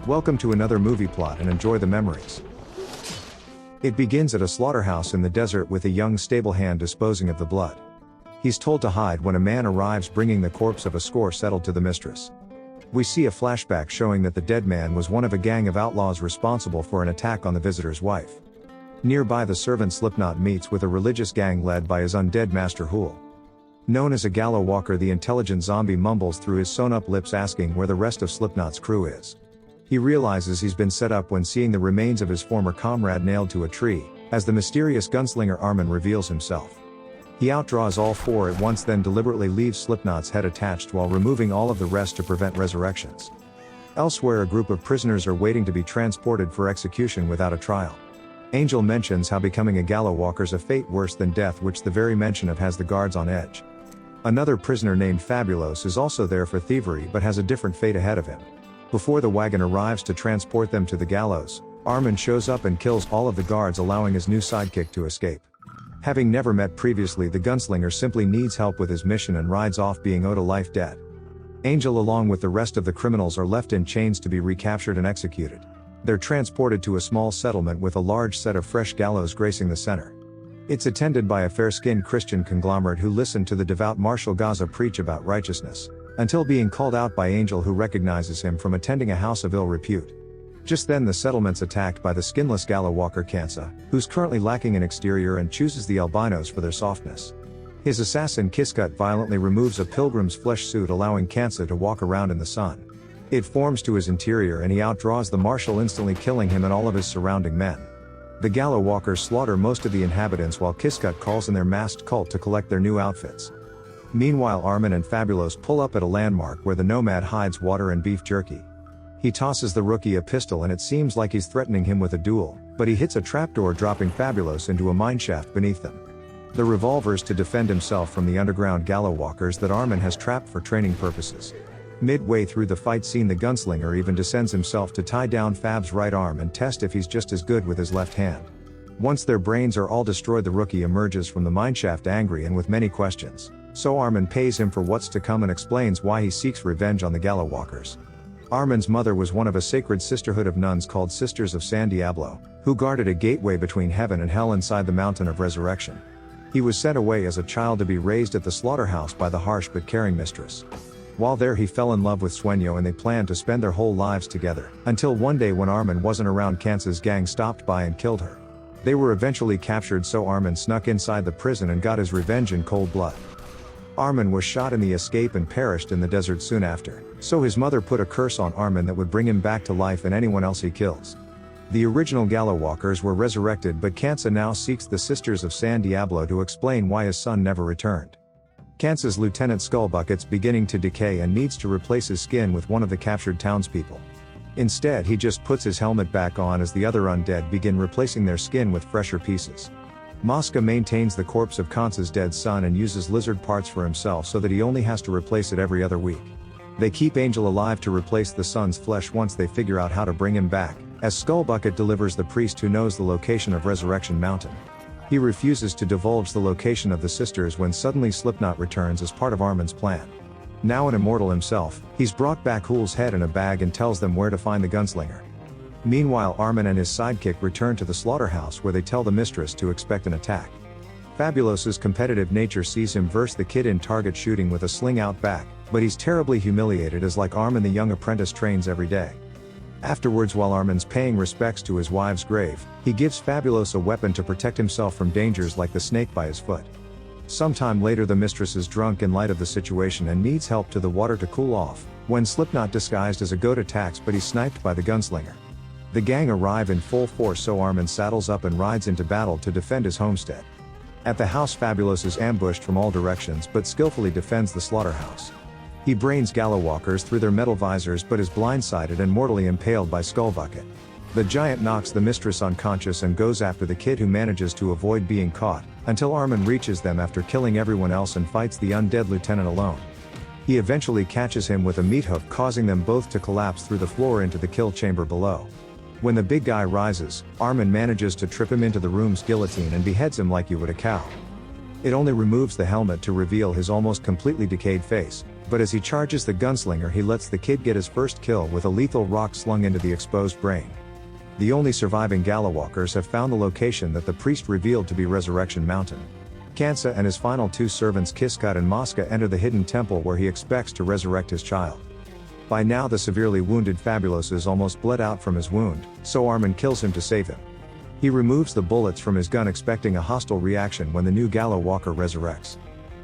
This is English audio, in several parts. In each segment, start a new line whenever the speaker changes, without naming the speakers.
Welcome to another movie plot and enjoy the memories. It begins at a slaughterhouse in the desert with a young stable hand disposing of the blood. He's told to hide when a man arrives bringing the corpse of a score settled to the mistress. We see a flashback showing that the dead man was one of a gang of outlaws responsible for an attack on the visitor's wife. Nearby, the servant Slipknot meets with a religious gang led by his undead master Hool. Known as a Gallowwalker, the intelligent zombie mumbles through his sewn-up lips asking where the rest of Slipknot's crew is. He realizes he's been set up when seeing the remains of his former comrade nailed to a tree, as the mysterious gunslinger Aman reveals himself. He outdraws all four at once, then deliberately leaves Slipknot's head attached while removing all of the rest to prevent resurrections. Elsewhere, a group of prisoners are waiting to be transported for execution without a trial. Angel mentions how becoming a Gallowwalker's a fate worse than death, which the very mention of has the guards on edge. Another prisoner named Fabulos is also there for thievery but has a different fate ahead of him. Before the wagon arrives to transport them to the gallows, Aman shows up and kills all of the guards, allowing his new sidekick to escape. Having never met previously, the gunslinger simply needs help with his mission and rides off, being owed a life debt. Angel along with the rest of the criminals are left in chains to be recaptured and executed. They're transported to a small settlement with a large set of fresh gallows gracing the center. It's attended by a fair-skinned Christian conglomerate who listen to the devout Marshal Gaza preach about righteousness, until being called out by Angel, who recognizes him from attending a house of ill repute. Just then the settlement's attacked by the skinless Gallowwalker Kansa, who's currently lacking an exterior and chooses the albinos for their softness. His assassin Kisscut violently removes a pilgrim's flesh suit, allowing Kansa to walk around in the sun. It forms to his interior and he outdraws the marshal, instantly killing him and all of his surrounding men. The Gallowwalkers slaughter most of the inhabitants while Kisscut calls in their masked cult to collect their new outfits. Meanwhile, Aman and Fabulos pull up at a landmark where the nomad hides water and beef jerky. He tosses the rookie a pistol and it seems like he's threatening him with a duel, but he hits a trapdoor, dropping Fabulos into a mineshaft beneath them. The revolvers to defend himself from the underground Gallowwalkers that Aman has trapped for training purposes. Midway through the fight scene, the gunslinger even descends himself to tie down Fab's right arm and test if he's just as good with his left hand. Once their brains are all destroyed, the rookie emerges from the mineshaft angry and with many questions. So Aman pays him for what's to come and explains why he seeks revenge on the Gallowwalkers. Aman's mother was one of a sacred sisterhood of nuns called Sisters of San Diablo, who guarded a gateway between heaven and hell inside the Mountain of Resurrection. He was sent away as a child to be raised at the slaughterhouse by the harsh but caring mistress. While there, he fell in love with Sueno and they planned to spend their whole lives together, until one day when Aman wasn't around, Kansa's gang stopped by and killed her. They were eventually captured, so Aman snuck inside the prison and got his revenge in cold blood. Aman was shot in the escape and perished in the desert soon after, so his mother put a curse on Aman that would bring him back to life and anyone else he kills. The original Gallowwalkers were resurrected, but Kansa now seeks the Sisters of San Diablo to explain why his son never returned. Kansa's lieutenant Skullbucket's beginning to decay and needs to replace his skin with one of the captured townspeople. Instead, he just puts his helmet back on as the other undead begin replacing their skin with fresher pieces. Mosca maintains the corpse of Kansa's dead son and uses lizard parts for himself so that he only has to replace it every other week. They keep Angel alive to replace the son's flesh once they figure out how to bring him back, as Skullbucket delivers the priest who knows the location of Resurrection Mountain. He refuses to divulge the location of the sisters when suddenly Slipknot returns as part of Aman's plan. Now an immortal himself, he's brought back Hool's head in a bag and tells them where to find the gunslinger. Meanwhile, Aman and his sidekick return to the slaughterhouse where they tell the mistress to expect an attack. Fabulos's competitive nature sees him verse the kid in target shooting with a sling out back, but he's terribly humiliated as, like Aman, the young apprentice trains every day. Afterwards, while Aman's paying respects to his wife's grave, he gives Fabulos a weapon to protect himself from dangers like the snake by his foot. Sometime later, the mistress is drunk in light of the situation and needs help to the water to cool off, when Slipknot disguised as a goat attacks, but he's sniped by the gunslinger. The gang arrive in full force, so Aman saddles up and rides into battle to defend his homestead. At the house, Fabulos is ambushed from all directions but skillfully defends the slaughterhouse. He brains Gallowwalkers through their metal visors but is blindsided and mortally impaled by Skullbucket. The giant knocks the mistress unconscious and goes after the kid, who manages to avoid being caught, until Aman reaches them after killing everyone else and fights the undead lieutenant alone. He eventually catches him with a meat hook, causing them both to collapse through the floor into the kill chamber below. When the big guy rises, Aman manages to trip him into the room's guillotine and beheads him like you would a cow. It only removes the helmet to reveal his almost completely decayed face, But as he charges the gunslinger, he lets the kid get his first kill with a lethal rock slung into the exposed brain. The only surviving Gallowwalkers have found the location that the priest revealed to be Resurrection Mountain. Kansa and his final two servants Kisscut and Mosca enter the hidden temple where he expects to resurrect his child. By now the severely wounded Fabulos is almost bled out from his wound, so Aman kills him to save him. He removes the bullets from his gun expecting a hostile reaction when the new Gallowwalker resurrects.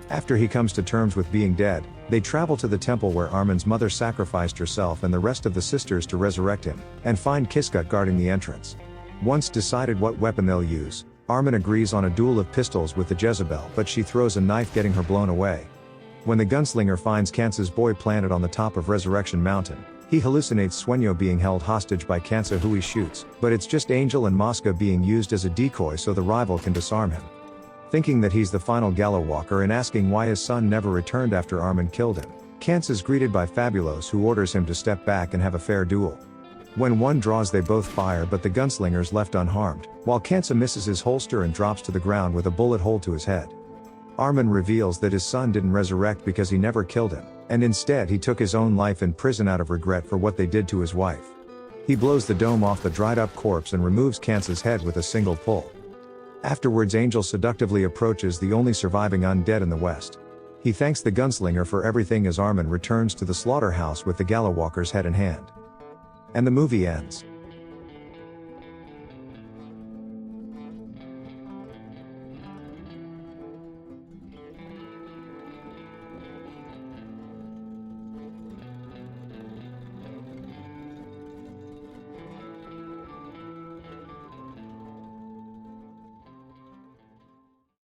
After he comes to terms with being dead, they travel to the temple where Aman's mother sacrificed herself and the rest of the sisters to resurrect him, and find Kisscut guarding the entrance. Once decided what weapon they'll use, Aman agrees on a duel of pistols with the Jezebel, but she throws a knife, getting her blown away. When the gunslinger finds Kansa's boy planted on the top of Resurrection Mountain, he hallucinates Sueno being held hostage by Kansa, who he shoots, but it's just Angel and Mosca being used as a decoy so the rival can disarm him. Thinking that he's the final Gallowwalker and asking why his son never returned after Aman killed him, Kansa is greeted by Fabulos, who orders him to step back and have a fair duel. When one draws, they both fire, but the gunslinger's left unharmed, while Kansa misses his holster and drops to the ground with a bullet hole to his head. Aman reveals that his son didn't resurrect because he never killed him, and instead he took his own life in prison out of regret for what they did to his wife. He blows the dome off the dried up corpse and removes Kansa's head with a single pull. Afterwards, Angel seductively approaches the only surviving undead in the West. He thanks the gunslinger for everything as Aman returns to the slaughterhouse with the Gallowwalker's head in hand. And the movie ends.